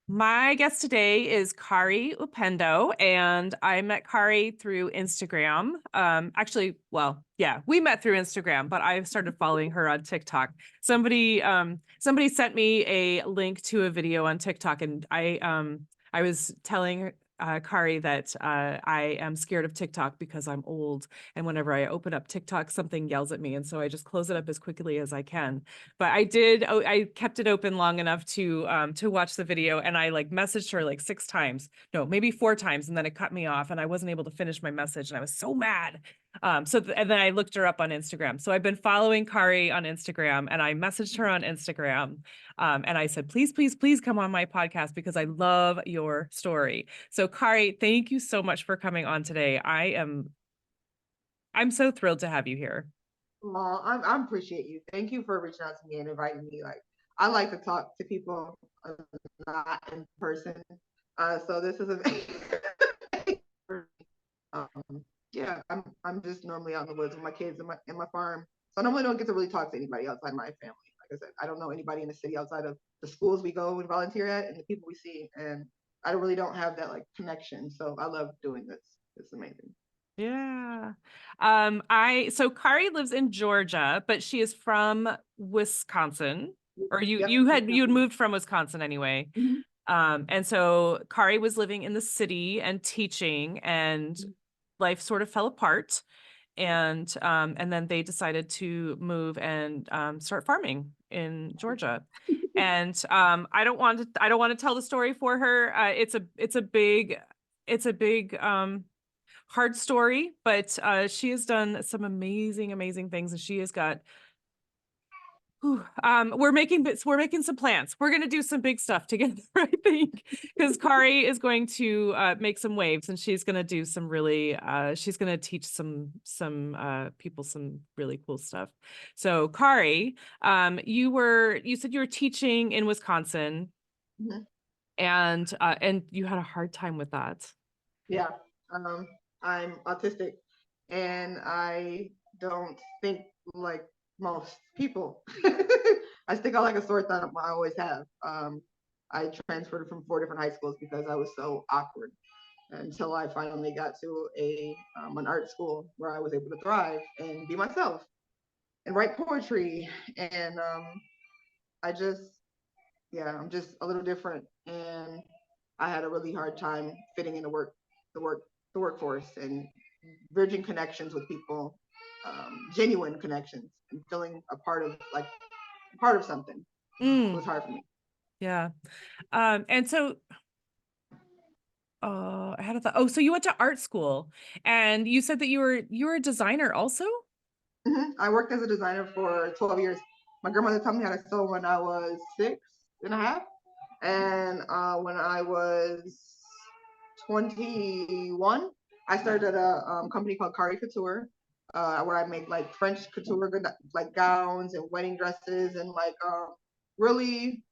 My guest today is Karee Upendo, and I met Karee through Instagram. Actually, well, yeah, we met through Instagram, but I started following her on TikTok. Somebody sent me a link to a video on TikTok, and I was telling Karee that I am scared of TikTok because I'm old, and whenever I open up TikTok, something yells at me, and so I just close it up as quickly as I can. But I kept it open long enough to watch the video, and I like messaged her like 6 times, no, maybe 4 times, and then it cut me off and I wasn't able to finish my message and I was so mad. And then I looked her up on Instagram. So I've been following Karee on Instagram, and I messaged her on Instagram. And I said, please, please, please come on my podcast because I love your story. So Karee, thank you so much for coming on today. I'm so thrilled to have you here. Well, I appreciate you. Thank you for reaching out to me and inviting me. Like, I like to talk to people not in person. So this is a yeah. I'm just normally out in the woods with my kids and my farm. So I normally don't get to really talk to anybody outside my family. Like I said, I don't know anybody in the city outside of the schools we go and volunteer at and the people we see, and I really don't have that like connection. So I love doing this. It's amazing. Yeah. So Karee lives in Georgia, but she is from Wisconsin. Or Yep. you had moved from Wisconsin anyway. Mhm. And so Karee was living in the city and teaching, and life sort of fell apart. And then they decided to move and start farming in Georgia. And I don't want to tell the story for her. It's a big hard story, but she has done some amazing, amazing things, and she has got. We're making some plans. We're gonna do some big stuff together, I think, because Karee is going to make some waves, and she's gonna do some really. She's gonna teach some people some really cool stuff. So Karee, you said you were teaching in Wisconsin, Mhm. and you had a hard time with that. Yeah. I'm autistic and I don't think like most people. I stick out like a sore thumb. I always have. I transferred from 4 different high schools because I was so awkward until I finally got to an art school where I was able to thrive and be myself and write poetry. And I just, yeah, I'm just a little different. And I had a really hard time fitting in the work, the workforce and bridging connections with people, genuine connections, and feeling a part of something. It Mm, was hard for me. yeah. And so I had a thought. Oh, so you went to art school, and you said that you were a designer also? I worked as a designer for 12 years. My grandmother taught me how to sew when I was 6 and a half. And when I was 21, I started at a company called Karee Couture, where I make like French couture, like gowns and wedding dresses and like really,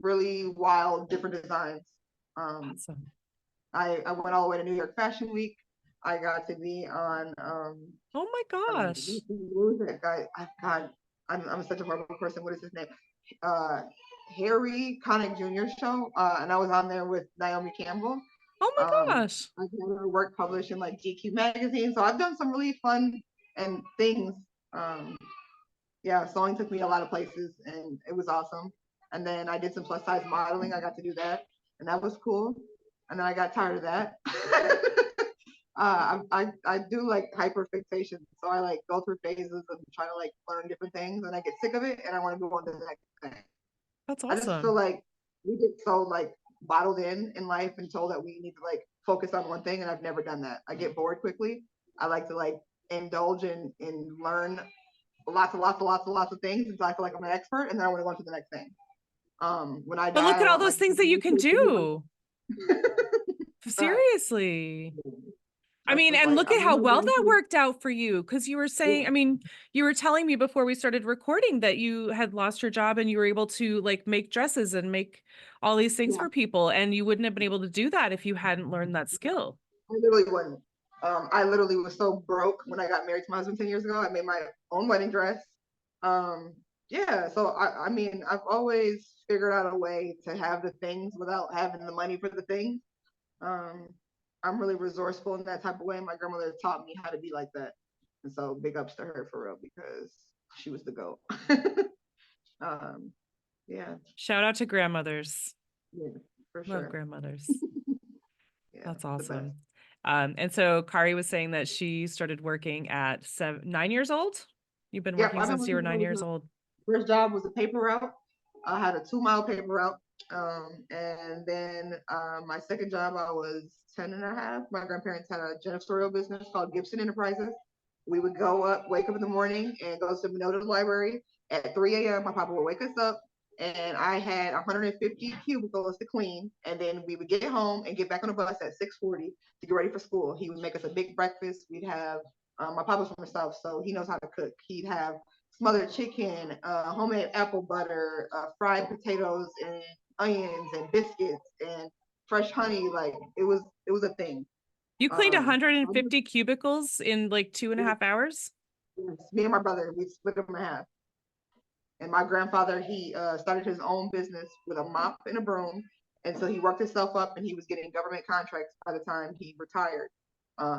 really wild, different designs. Um, Awesome. I went all the way to New York Fashion Week. I got to be on Oh my gosh. what was that guy? God, I'm such a horrible person. What is his name? Uh, Harry Connick Jr. show, and I was on there with Naomi Campbell. Oh my Um, gosh. I've had her work published in like GQ magazine, so I've done some really fun and things. Um, yeah, sewing took me a lot of places, and it was awesome. And then I did some plus size modeling. I got to do that, and that was cool. And then I got tired of that. I do like hyperfixation, so I like go through phases and try to like learn different things, and I get sick of it, and I want to move on to the next thing. That's I just feel awesome. like we get so like bottled in life and told that we need to like focus on one thing, and I've never done that. I get bored quickly. I like to like indulge in learn lots of things until I feel like I'm an expert, and then I want to go on to the next thing. When I But look die, I at all want those like things that you can do. right. Seriously. I That's mean, just and like look I'm at how gonna well get that into worked out for you, because you were saying, yeah, I mean, you were telling me before we started recording that you had lost your job and you were able to like make dresses and make all these things yeah. for people, and you wouldn't have been able to do that if you hadn't learned that skill. I literally wouldn't. I literally was so broke when I got married to my husband 10 years ago. I made my own wedding dress. Um, Yeah, so I mean, I've always figured out a way to have the things without having the money for the things. Um, I'm really resourceful in that type of way. My grandmother taught me how to be like that. And so big ups to her for real because she was the GOAT. um, yeah, Shout out to grandmothers. yeah, for Love sure. grandmothers. Yeah, That's the best. awesome. And so Karee was saying that she started working at 9 years old. You've been Yep, working I've been since you working were 9 years old. first job was a paper route. I had a 2 mile paper route. And then my second job, I was 10 and a half. My grandparents had a janitorial business called Gibson Enterprises. We would wake up in the morning and go to the Minota Library at 3 a.m. My papa would wake us up and I had 150 cubicles to clean. And then we would get home and get back on the bus at 6:40 to get ready for school. He would make us a big breakfast. We'd have, my papa's from the South, so he knows how to cook. He'd have smothered chicken, homemade apple butter, fried potatoes and onions and biscuits and fresh honey. Like it was a thing. You cleaned Um, 150 cubicles in like 2.5 hours? Me and my brother, we split them in half. And my grandfather, he started his own business with a mop and a broom. And so he worked himself up and he was getting government contracts by the time he retired.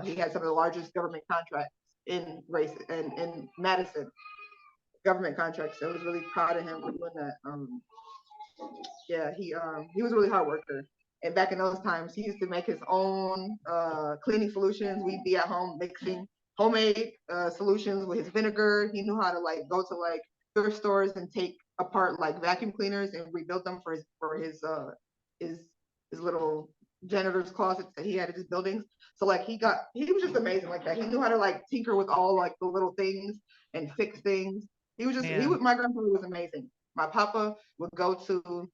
He had some of the largest government contracts in race and in Madison, government contracts. So I was really proud of him for doing that. Yeah, he was a really hard worker. And back in those times, he used to make his own cleaning solutions. We'd be at home mixing homemade solutions with his vinegar. He knew how to like go to like thrift stores and take apart like vacuum cleaners and rebuild them for his his little janitor's closets that he had in his buildings. So like he was just amazing like that. He knew how to like tinker with all like the little things and fix things. Man. My grandfather was amazing. My papa would go to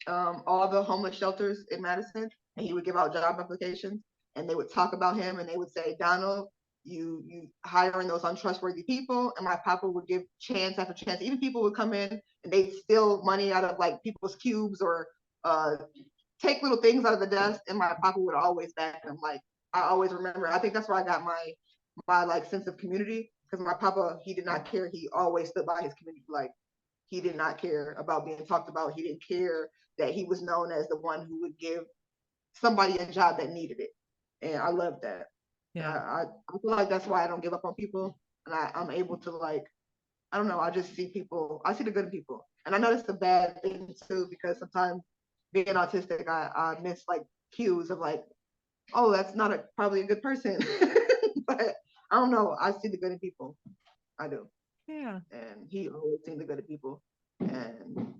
all the homeless shelters in Madison, and he would give out job applications, and they would talk about him, and they would say, Donald, you hiring those untrustworthy people, and my papa would give chance after chance. Even people would come in and they'd steal money out of like people's cubes or take little things out of the desk, and my papa would always back them. Like I always remember. I think that's where I got my like sense of community because my papa he did not care. He always stood by his community. Like he did not care about being talked about. He didn't care that he was known as the one who would give somebody a job that needed it. And I love that. Yeah. I feel like that's why I don't give up on people. And I'm able to like, I don't know, I just see people, I see the good in people. And I know that's a bad thing too, because sometimes being autistic, I miss like cues of like, oh, that's not probably a good person. But I don't know, I see the good in people. I do. Yeah. And he always seen the good in people. And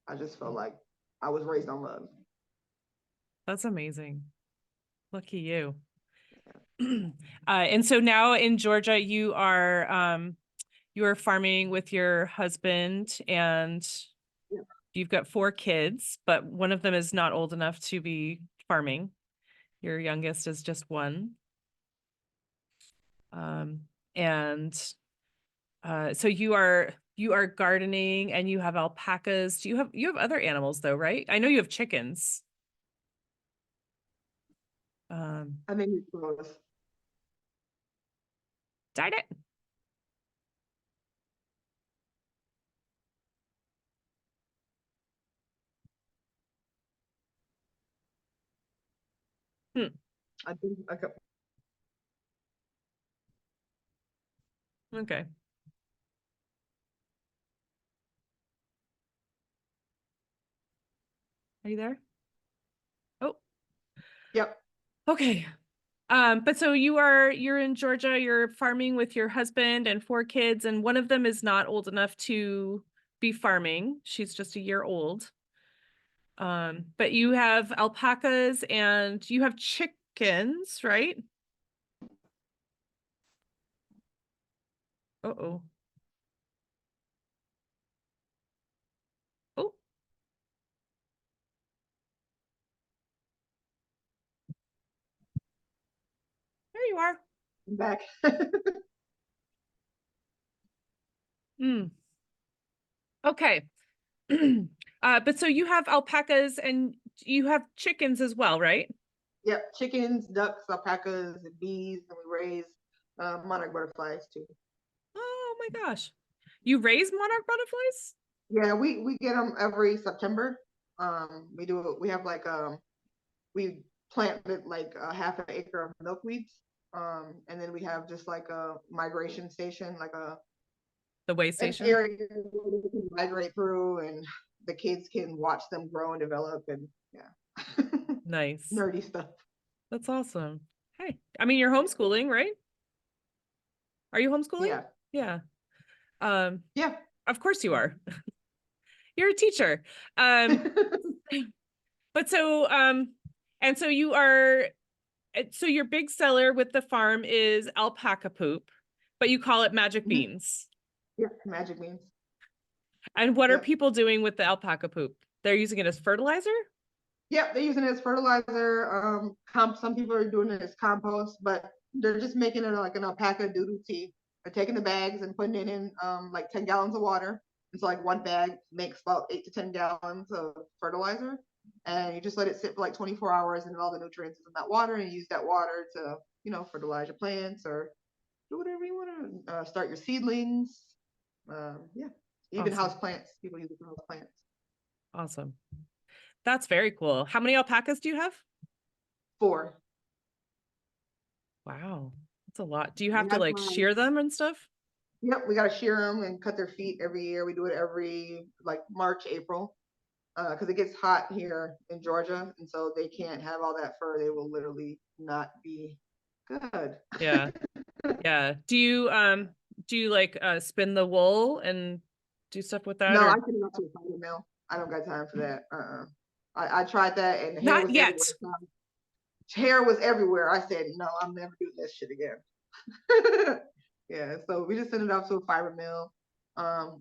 I just felt like I was raised on love. That's amazing. Lucky you. And so now in Georgia, you are farming with your husband and Yeah. you've got 4 kids, but one of them is not old enough to be farming. Your youngest is just 1. And so you are gardening and you have alpacas. Do you have other animals though, right? I know you have chickens. I think it's close. Darn it. Hmm. I think I could, Okay. Are you there? Oh, yep. okay. But so you're in Georgia, you're farming with your husband and 4 kids, and one of them is not old enough to be farming. She's just a year old. But you have alpacas and you have chickens, right? Uh-oh. Oh, there you are. I'm back. Mm. Okay. But so you have alpacas and you have chickens as well, right? Yep. Chickens, ducks, alpacas, and bees, and we raise monarch butterflies too. Oh my gosh. You raise monarch butterflies? Yeah, we get them every September. We have like we planted like a half an acre of milkweeds. And then we have just like a migration station, like The way an station? area where they can migrate through, and the kids can watch them grow and develop, and yeah. Nice. Nerdy stuff. That's awesome. Hey, I mean, you're homeschooling, right? Are you homeschooling? Yeah. Yeah. Um, Yeah. of course you are. You're a teacher. Um, but so, and so you are, so your big seller with the farm is alpaca poop, but you call it magic beans. Yeah, magic beans. And what are Yep. people doing with the alpaca poop? They're using it as fertilizer? Yep, they're using it as fertilizer. Some people are doing it as compost, but they're just making it like an alpaca doodle tea. They're taking the bags and putting it in like 10 gallons of water. And so like one bag makes about 8 to 10 gallons of fertilizer. And you just let it sit for like 24 hours, and all the nutrients is in that water, and you use that water to, fertilize your plants or do whatever you want to start your seedlings. Yeah, even Awesome. house plants. People use it for house plants. Awesome. That's very cool. How many alpacas do you have? 4. Wow. That's a lot. Do you have And to that's like why. shear them and stuff? Yep, we got to shear them and cut their feet every year. We do it every like March, April, because it gets hot here in Georgia, and so they can't have all that fur. They will literally not be good. Yeah. Yeah. Do you like spin the wool and do stuff with that No, I or couldn't go to a fiber mill. I don't got time for that. I tried that, and the hair not was yet? everywhere. Hair was everywhere. I said, no, I'm never doing this shit again. Yeah, so we just send it off to a fiber mill.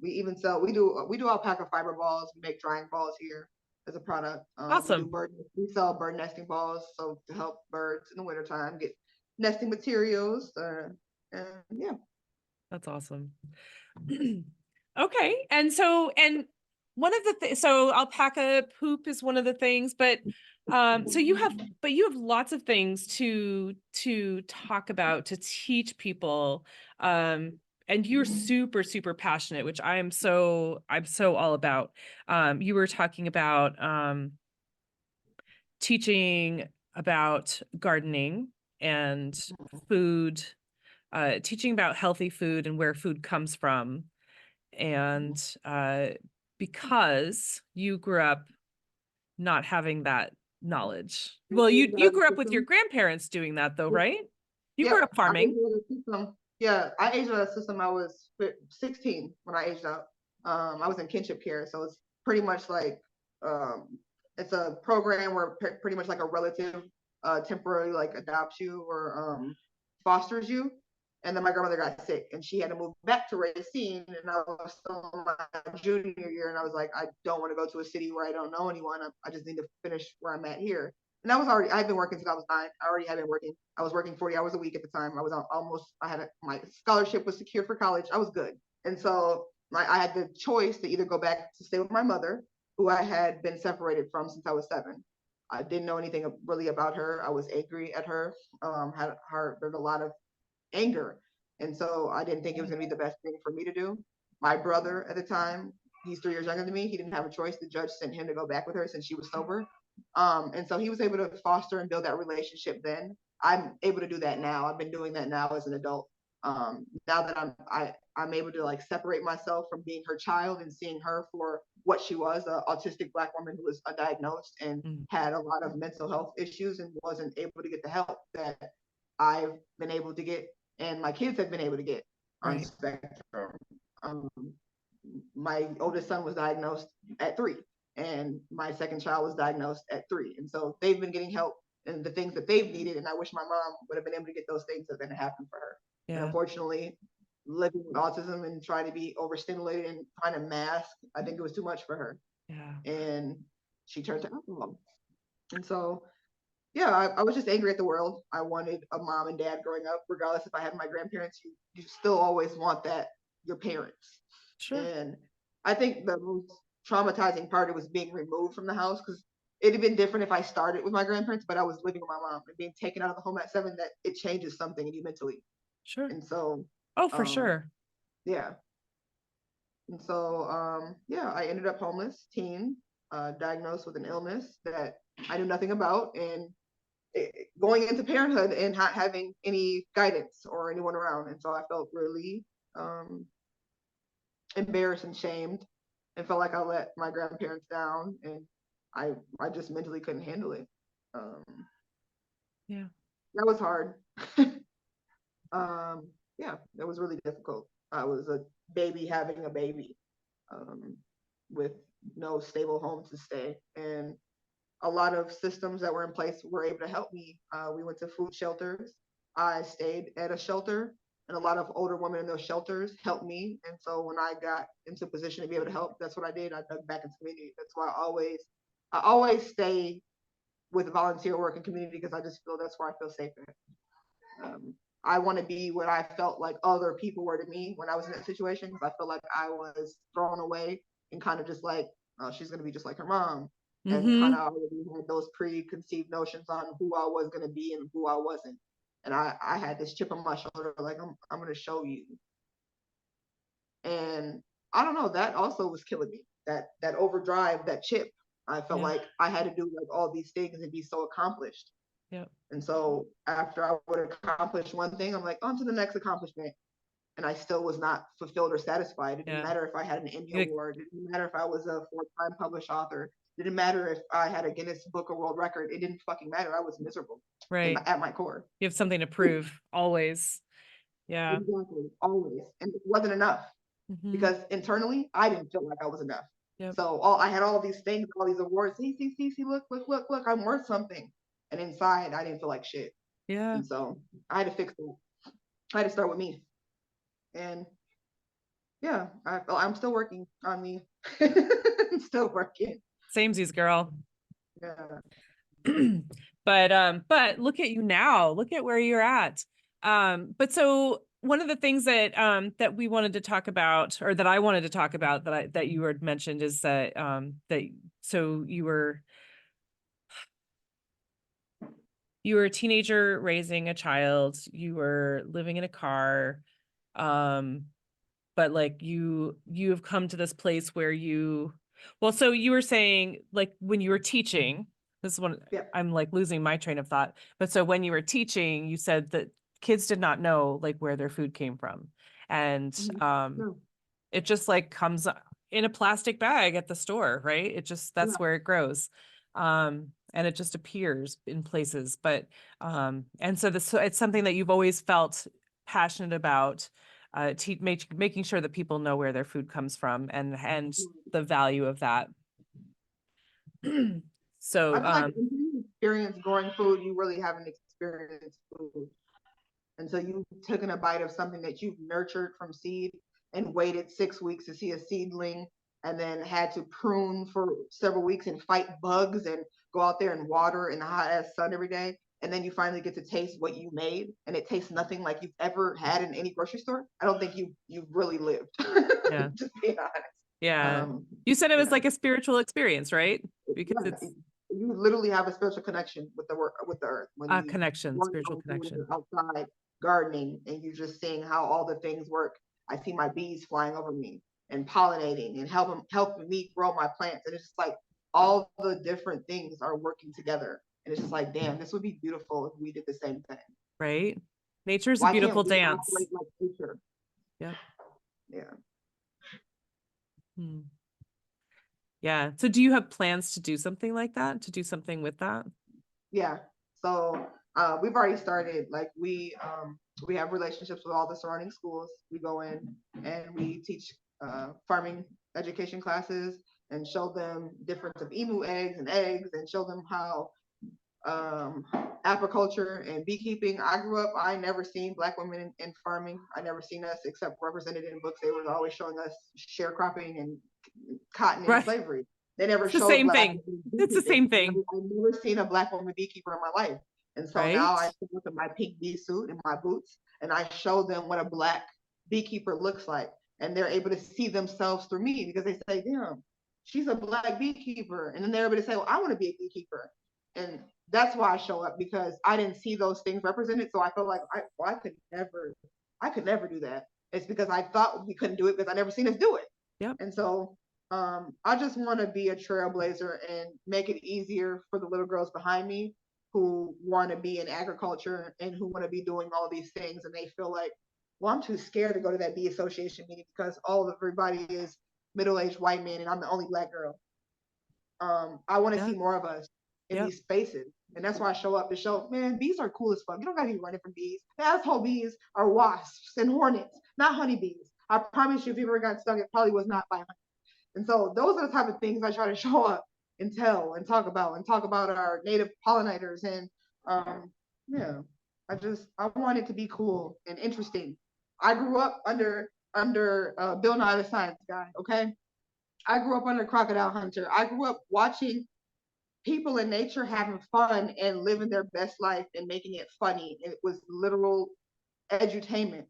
We even sell, we do alpaca fiber balls. We make drying balls here as a product. Awesome. We sell bird nesting balls, so to help birds in the wintertime get nesting materials. And yeah. That's awesome. Okay. And so, and one of the things, so alpaca poop is one of the things, but so you have lots of things to talk about, to teach people. And you're super, super passionate, which I'm so all about. You were talking about teaching about gardening and food, teaching about healthy food and where food comes from. And because you grew up not having that knowledge. Well, you grew up with your grandparents doing that though, right? You grew Yep. up farming. Yeah, I aged out of the system. I was 16 when I aged out. I was in kinship care, so it's pretty much like it's a program where pretty much like a relative temporarily like adopts you or fosters you. And then my grandmother got sick, and she had to move back to Racine, and I was still in my junior year, and I was like, I don't want to go to a city where I don't know anyone. I just need to finish where I'm at here. And I had been working since I was 9. I already had been working. I was working 40 hours a week at the time. I was my scholarship was secured for college. I was good. And so I had the choice to either go back to stay with my mother, who I had been separated from since I was 7. I didn't know anything really about her. I was angry at her. There's a lot of anger. And so I didn't think it was gonna be the best thing for me to do. My brother at the time, he's 3 years younger than me. He didn't have a choice. The judge sent him to go back with her since she was sober. And so he was able to foster and build that relationship then. I'm able to do that now. I've been doing that now as an adult. Now that I'm able to like separate myself from being her child and seeing her for what she was, an autistic Black woman who was undiagnosed and had a lot of mental health issues and wasn't able to get the help that I've been able to get and my kids have been able to get on spectrum. My oldest son was diagnosed at 3, and my second child was diagnosed at 3. And so they've been getting help in the things that they've needed. And I wish my mom would have been able to get those things that didn't happen for her. Yeah. And unfortunately, living with autism and trying to be overstimulated and trying to mask, I think it was too much for her. Yeah. And she turned to alcohol. And so yeah, I was just angry at the world. I wanted a mom and dad growing up, regardless if I had my grandparents. You still always want that, your parents. Sure. And I think the most traumatizing part was being removed from the house, because it'd have been different if I started with my grandparents, but I was living with my mom and being taken out of the home at 7. That it changes something in you mentally. Sure. And so, for sure. Yeah. And so, yeah, I ended up homeless, teen, diagnosed with an illness that I knew nothing about, and going into parenthood and not having any guidance or anyone around. And so I felt really embarrassed and shamed, and felt like I let my grandparents down, and I just mentally couldn't handle it. Yeah. That was hard. Yeah, that was really difficult. I was a baby having a baby, with no stable home to stay. And a lot of systems that were in place were able to help me. We went to food shelters. I stayed at a shelter, and a lot of older women in those shelters helped me. And so when I got into a position to be able to help, that's what I did. I dug back into community. That's why I always stay with volunteer work and community, because I just feel that's where I feel safe at. I want to be what I felt like other people were to me when I was in that situation, because I feel like I was thrown away and kind of just like, oh, she's going to be just like her mom. And kind of already had those preconceived notions on who I was going to be and who I wasn't. And I had this chip on my shoulder, like, I'm going to show you. And I don't know, that also was killing me. That overdrive, that chip. I felt like I had to do like all these things and be so accomplished. Yeah. And so after I would accomplish one thing, I'm like, on to the next accomplishment. And I still was not fulfilled or satisfied. It didn't matter if I had an Emmy Award. It didn't matter if I was a 4-time published author. It didn't matter if I had a Guinness Book of World Record. It didn't fucking matter. I was miserable. Right. At my core. You have something to prove always. Yeah. Exactly. Always. And it wasn't enough. Because internally, I didn't feel like I was enough. Yep. So I had all these things, all these awards. See, look, I'm worth something. And inside, I didn't feel like shit. Yeah. And so I had to fix it. I had to start with me. And yeah, I'm still working on me. Still working. Samesies, girl. Yeah. But look at you now. Look at where you're at. But so one of the things that that we wanted to talk about, or that I wanted to talk about, that you had mentioned, is that so you were a teenager raising a child, you were living in a car, but like you have come to this place where so you were saying, like, when you were teaching, this is one, I'm like losing my train of thought, but so when you were teaching, you said that kids did not know like where their food came from, and it just like comes in a plastic bag at the store, right? It just, that's where it grows. And it just appears in places, but and so it's something that you've always felt passionate about, making sure that people know where their food comes from, and the value of that. So I feel like if you experience growing food, you really haven't experienced food. And so you've taken a bite of something that you've nurtured from seed and waited 6 weeks to see a seedling, and then had to prune for several weeks and fight bugs and go out there and water in the hot ass sun every day. And then you finally get to taste what you made, and it tastes nothing like you've ever had in any grocery store. I don't think you've really lived. Yeah. Just being honest. Yeah. You said it was like a spiritual experience, right? Because it's, you literally have a spiritual connection with the earth. When you spiritual connection. Outside gardening, and you're just seeing how all the things work. I see my bees flying over me and pollinating and helping me grow my plants. And it's just like all the different things are working together. And it's just like, damn, this would be beautiful if we did the same thing. Right? Nature's a beautiful dance. Like nature? Yeah. Yeah. Yeah. So do you have plans to do something like that? To do something with that? Yeah. So we've already started. Like we have relationships with all the surrounding schools. We go in and we teach farming education classes and show them difference of emu eggs, and show them how apiculture and beekeeping. I grew up, I never seen Black women in farming. I never seen us except represented in books. They were always showing us sharecropping and cotton and slavery. They never showed the same thing. It's the same thing. I've never seen a Black woman beekeeper in my life. And so now I look at my pink bee suit and my boots, and I show them what a Black beekeeper looks like. And they're able to see themselves through me, because they say, damn, she's a Black beekeeper. And then they're able to say, well, I want to be a beekeeper. And that's why I show up, because I didn't see those things represented. So I felt like I could never do that. It's because I thought we couldn't do it because I never seen us do it. Yep. And so I just want to be a trailblazer and make it easier for the little girls behind me who want to be in agriculture and who want to be doing all these things, and they feel like, well, I'm too scared to go to that bee association meeting because everybody is middle-aged white men and I'm the only Black girl. I want to Yeah. see more of us in Yep. these spaces. And that's why I show up to show, man, bees are cool as fuck. You don't gotta be running from bees. The asshole bees are wasps and hornets, not honeybees. I promise you, if you ever got stung, it probably was not by honey. And so those are the type of things I try to show up and tell and talk about our native pollinators. And yeah, I want it to be cool and interesting. I grew up under 𝗫𝗷 the Science Guy, okay? I grew up under Crocodile Hunter. I grew up watching people in nature having fun and living their best life and making it funny. It was literal edutainment.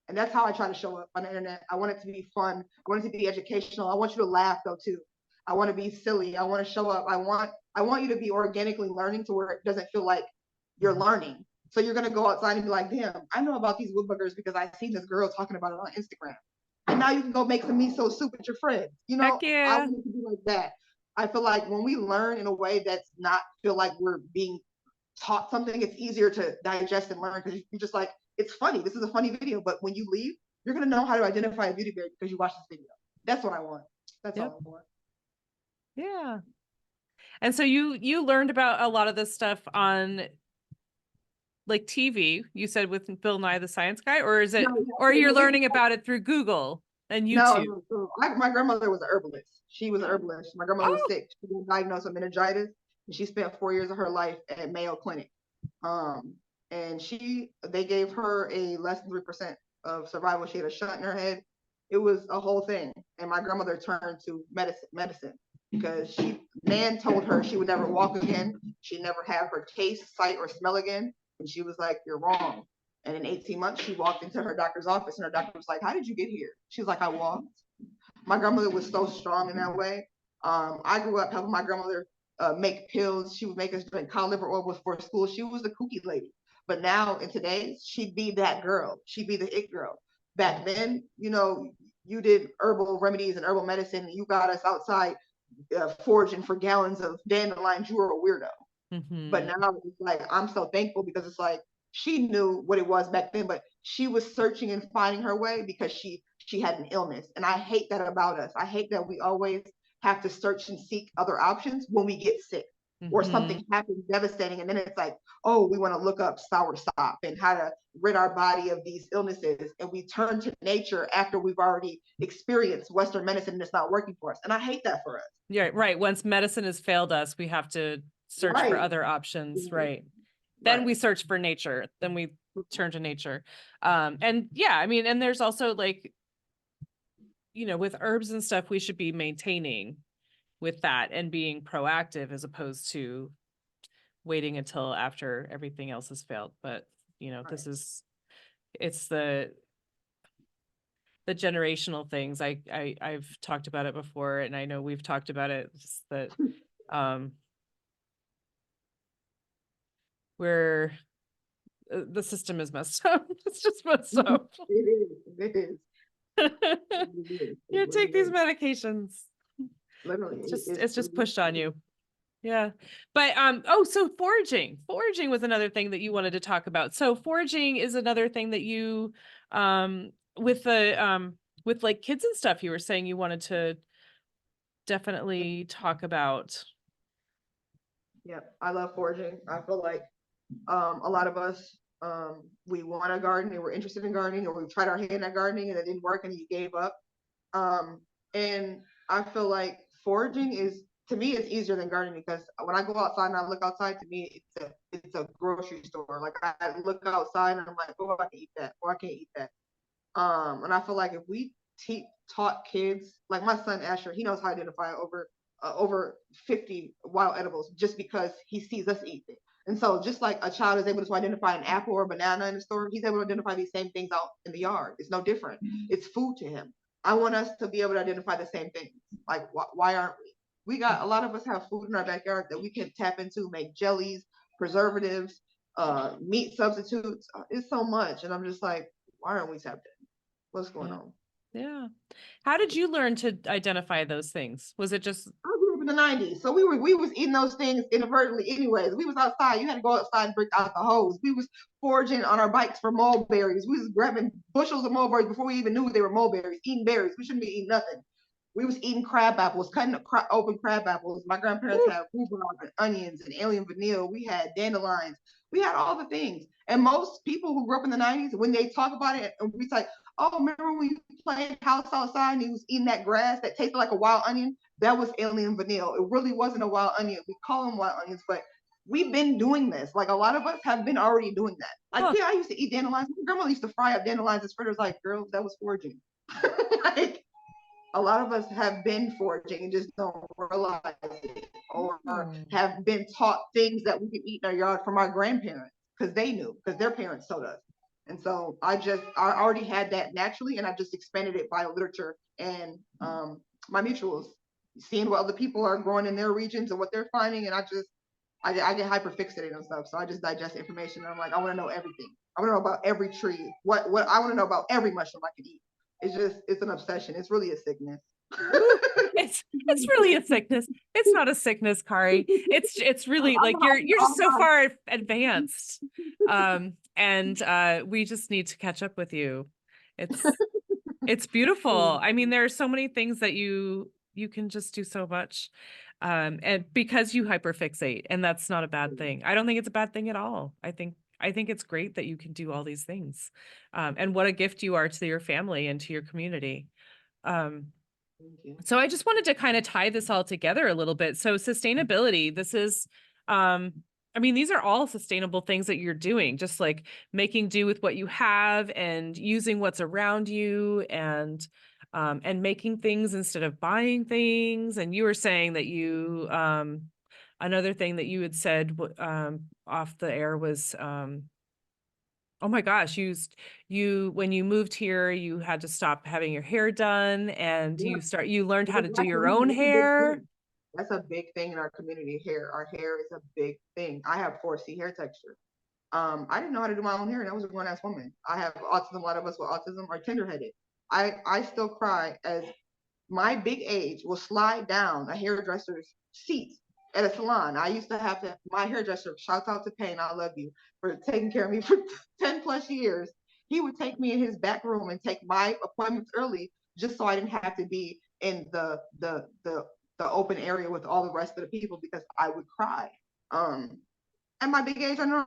And that's how I try to show up on the internet. I want it to be fun. I want it to be educational. I want you to laugh though too. I want to be silly. I want to show up. I want you to be organically learning to where it doesn't feel like you're learning. So you're gonna go outside and be like, damn, I know about these woodbuggers because I've seen this girl talking about it on Instagram. And now you can go make some miso soup with your friends. You know, Heck yeah. I want it to be like that. I feel like when we learn in a way that's not feel like we're being taught something, it's easier to digest and learn because you're just like, it's funny. This is a funny video. But when you leave, you're going to know how to identify a beauty berry because you watched this video. That's what I want. That's Yep. all I want. Yeah. And so you learned about a lot of this stuff on like TV, you said, with 𝗫𝗷 the Science Guy, or is it, or you're learning about it through Google and YouTube? No, my grandmother was an herbalist. She was an herbalist. My grandmother was sick. She was diagnosed with meningitis, and she spent 4 years of her life at Mayo Clinic. And they gave her a less than 3% of survival. She had a shunt in her head. It was a whole thing. And my grandmother turned to medicine because man told her she would never walk again. She'd never have her taste, sight, or smell again. And she was like, you're wrong. And in 18 months, she walked into her doctor's office and her doctor was like, how did you get here? She was like, I walked. My grandmother was so strong in that way. I grew up helping my grandmother make pills. She would make us drink cod liver oil before school. She was the kooky lady. But now in today's, she'd be that girl. She'd be the it girl. Back then, you know, you did herbal remedies and herbal medicine. And you got us outside foraging for gallons of dandelions. You were a weirdo. Mm-hmm. But now it's like, I'm so thankful because it's like, she knew what it was back then, but she was searching and finding her way because she had an illness. And I hate that about us. I hate that we always have to search and seek other options when we get sick or something happens devastating. And then it's like, oh, we want to look up soursop and how to rid our body of these illnesses. And we turn to nature after we've already experienced Western medicine and it's not working for us. And I hate that for us. Yeah, right. Once medicine has failed us, we have to search for other options. Right. Then we search for nature. Then we turn to nature. And yeah, I mean, and there's also like, you know, with herbs and stuff, we should be maintaining with that and being proactive as opposed to waiting until after everything else has failed. But, you know, it's the generational things. I've talked about it before, and I know we've talked about it, just that, where the system is messed up. It's just messed up. It is. You take these medications. Literally, It's just pushed on you. Yeah. But so foraging was another thing that you wanted to talk about. So foraging is another thing that you with like kids and stuff, you were saying you wanted to definitely talk about. Yeah, I love foraging. I feel like a lot of us, we want to garden and we're interested in gardening, or we tried our hand at gardening and it didn't work and you gave up. And I feel like foraging is, to me, it's easier than gardening because when I go outside and I look outside, to me, it's a grocery store. Like I look outside and I'm like, oh, I can eat that, or I can't eat that. And I feel like if we taught kids, like my son Asher, he knows how to identify over 50 wild edibles just because he sees us eat it. And so just like a child is able to identify an apple or a banana in the store, he's able to identify these same things out in the yard. It's no different. It's food to him. I want us to be able to identify the same things. Like, why aren't we? We got, a lot of us have food in our backyard that we can tap into, make jellies, preservatives, meat substitutes. It's so much. And I'm just like, why aren't we tapped in? What's going on? Yeah. How did you learn to identify those things? Was it just I grew up in the 90s. So we was eating those things inadvertently anyways. We was outside. You had to go outside and break out the hose. We was foraging on our bikes for mulberries. We was grabbing bushels of mulberries before we even knew they were mulberries, eating berries. We shouldn't be eating nothing. We was eating crab apples, cutting open crab apples. My grandparents had rhubarb and onions and alien vanille. We had dandelions. We had all the things. And most people who grew up in the 90s, when they talk about it, and we say, oh, remember when you played house outside and you was eating that grass that tasted like a wild onion? That was alien vanille. It really wasn't a wild onion. We call them wild onions, but we've been doing this. Like a lot of us have been already doing that. Like, yeah, I used to eat dandelions. My grandma used to fry up dandelions and fritters. Like, girl, that was foraging. Like, a lot of us have been foraging and just don't realize it, or have been taught things that we can eat in our yard from our grandparents because they knew, because their parents told us. And so I already had that naturally, and I just expanded it by literature and my mutuals, seeing what other people are growing in their regions and what they're finding. And I get hyper fixated on stuff. So I just digest information. And I'm like, I want to know everything. I want to know about every tree. What I want to know about every mushroom I can eat. It's an obsession. It's really a sickness. it's really a sickness. It's not a sickness, Karee. It's really like you're just so far advanced. And we just need to catch up with you. It's beautiful. I mean, there are so many things that you can just do so much. And because you hyperfixate, and that's not a bad thing. I don't think it's a bad thing at all. I think it's great that you can do all these things. And what a gift you are to your family and to your community. So I just wanted to kind of tie this all together a little bit. So sustainability, this is, I mean, these are all sustainable things that you're doing, just like making do with what you have and using what's around you, and making things instead of buying things. And you were saying that you, another thing that you had said off the air was, oh my gosh, when you moved here, you had to stop having your hair done, and you learned how to do your own hair. That's a big thing in our community. Our hair is a big thing. I have 4C hair texture. I didn't know how to do my own hair, and I was a grown-ass woman. I have autism. A lot of us with autism are tender-headed. I still cry as my big age will slide down a hairdresser's seat at a salon. I used to have my hairdresser, shout out to Payne, I love you, for taking care of me for 10 plus years. He would take me in his back room and take my appointments early just so I didn't have to be in the open area with all the rest of the people because I would cry. At my big age, I know.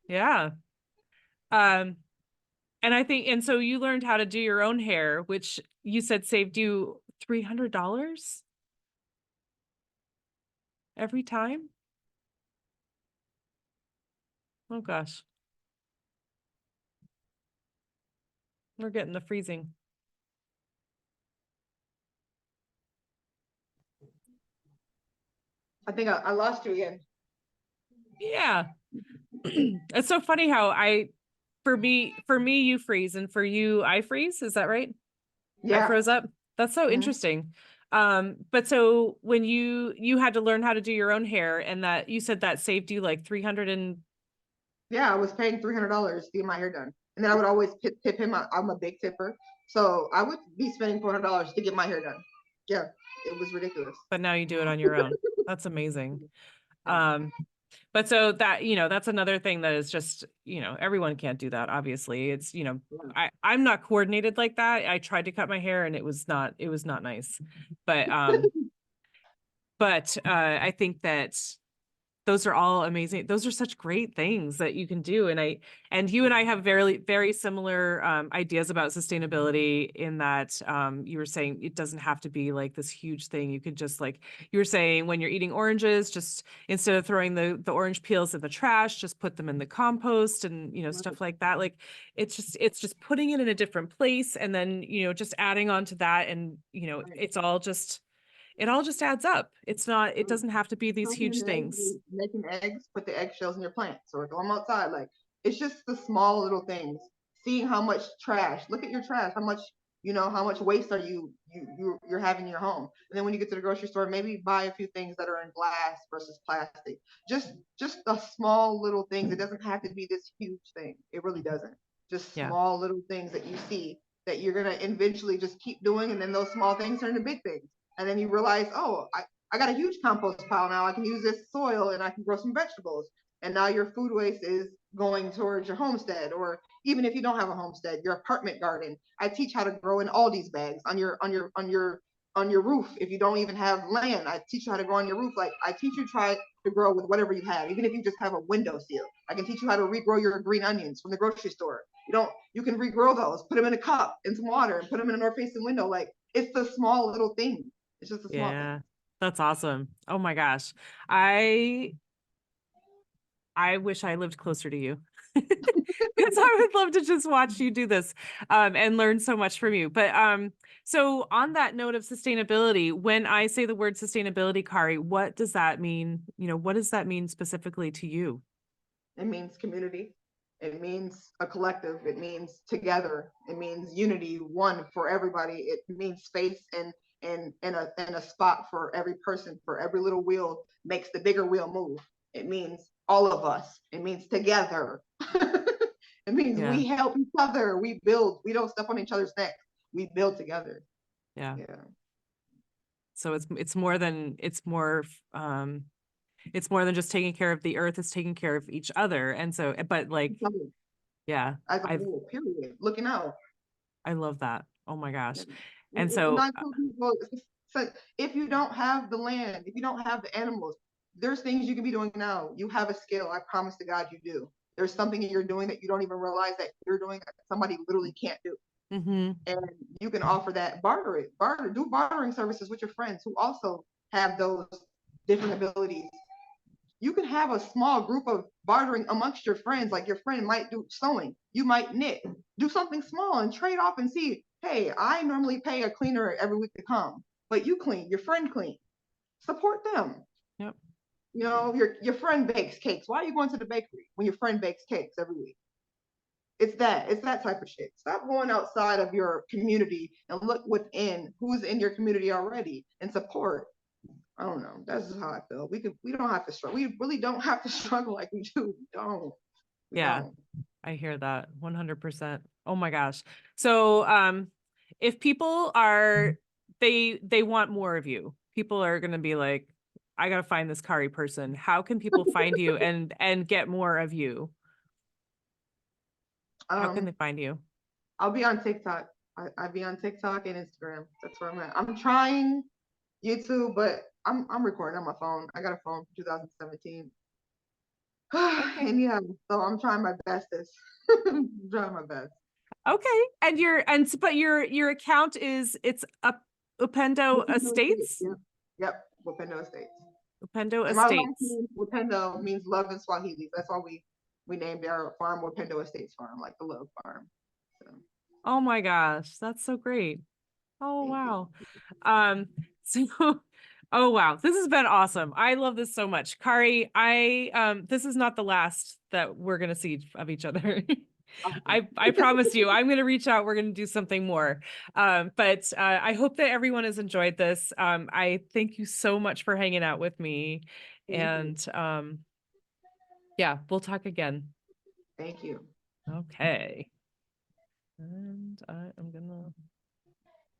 Yeah. And I think, and so you learned how to do your own hair, which you said saved you $300 every time. Oh gosh. We're getting the freezing. I think I lost you again. Yeah. It's so funny how for me, you freeze, and for you, I freeze. Is that right? Yeah. I froze up. That's so interesting. But so when you had to learn how to do your own hair, and that you said that saved you like 300 and. Yeah, I was paying $300 to get my hair done. And then I would always tip him. I'm a big tipper. So I would be spending $400 to get my hair done. Yeah, it was ridiculous. But now you do it on your own. That's amazing. But so that, that's another thing that is just, everyone can't do that. Obviously it's, I'm not coordinated like that. I tried to cut my hair and it was not nice, but, I think that those are all amazing. Those are such great things that you can do. And you and I have very, very similar ideas about sustainability, in that you were saying it doesn't have to be like this huge thing. You could just, like you were saying, when you're eating oranges, just instead of throwing the orange peels in the trash, just put them in the compost, and, stuff like that. Like it's just putting it in a different place, and then, just adding on to that. And, it's all just, it all just adds up. It's not, it Mm. doesn't have to be these Making huge an egg, things. making eggs, put the eggshells in your plants or throw them outside. Like, it's just the small little things. Seeing how much trash, look at your trash, how much, how much waste are you're having in your home. And then when you get to the grocery store, maybe buy a few things that are in glass versus plastic. Just the small little things. It doesn't have to be this huge thing. It really doesn't. Just Yeah. small little things that you see that you're gonna eventually just keep doing, and then those small things turn into big things. And then you realize, oh, I got a huge compost pile now. I can use this soil and I can grow some vegetables. And now your food waste is going towards your homestead, or even if you don't have a homestead, your apartment garden. I teach how to grow in Aldi's bags on your roof. If you don't even have land, I teach you how to grow on your roof. Like, I teach you try to grow with whatever you have, even if you just have a windowsill. I can teach you how to regrow your green onions from the grocery store. You can regrow those, put them in a cup in some water and put them in a north facing window. Like, it's the small little thing. It's just a small thing. Yeah. That's awesome. Oh my gosh. I wish I lived closer to you. Because I would love to just watch you do this and learn so much from you. But so on that note of sustainability, when I say the word sustainability, Karee, what does that mean? What does that mean specifically to you? It means community. It means a collective. It means together. It means unity, one for everybody. It means space and a spot for every person, for every little wheel makes the bigger wheel move. It means all of us. It means together. It means Yeah. we help each other. We build. We don't step on each other's neck. We build together. Yeah. Yeah. So it's more than it's more than just taking care of the earth, it's taking care of each other. And so, but like, yeah, As a whole, period. Looking out. I love that. Oh my gosh. Yeah. And so, So if you don't have the land, if you don't have the animals, there's things you can be doing now. You have a skill. I promise to God you do. There's something that you're doing that you don't even realize that you're doing that somebody literally can't do. mhm, And you can offer that, do bartering services with your friends who also have those different abilities. You can have a small group of bartering amongst your friends. Like, your friend might do sewing, you might knit, do something small and trade off and see, hey, I normally pay a cleaner every week to come, but you clean, your friend clean, support them. yep. Your friend bakes cakes. Why are you going to the bakery when your friend bakes cakes every week? It's that type of shit. Stop going outside of your community and look within who's in your community already and support. I don't know. That's just how I feel. We don't have to struggle. We really don't have to struggle like we do. We don't. We Yeah, don't. I hear that 100%. Oh my gosh. So, if people are, they want more of you, people are going to be like, I got to find this Karee person. How can people find you and get more of you? How can they find you? I'll be on TikTok. I'll be on TikTok and Instagram. That's where I'm at. I'm trying YouTube, but I'm recording on my phone. I got a phone from 2017. Okay. And yeah, so I'm trying my bestest. I'm trying my best. Okay. But your account is, it's up Upendo Estates? Yep. Yep. Upendo Estates. Upendo And my last Estates. name, Upendo, means love in Swahili. That's why we named our farm Upendo Estates Farm, like the love farm. So, Oh my gosh, that's so great. Oh thank you. wow. So oh wow, this has been awesome. I love this so much. Karee, this is not the last that we're gonna see of each other. I promise you, I'm gonna reach out. We're gonna do something more. But I hope that everyone has enjoyed this. I thank you so much for hanging out with me. And yeah, we'll talk again. Thank you. Okay. And I am gonna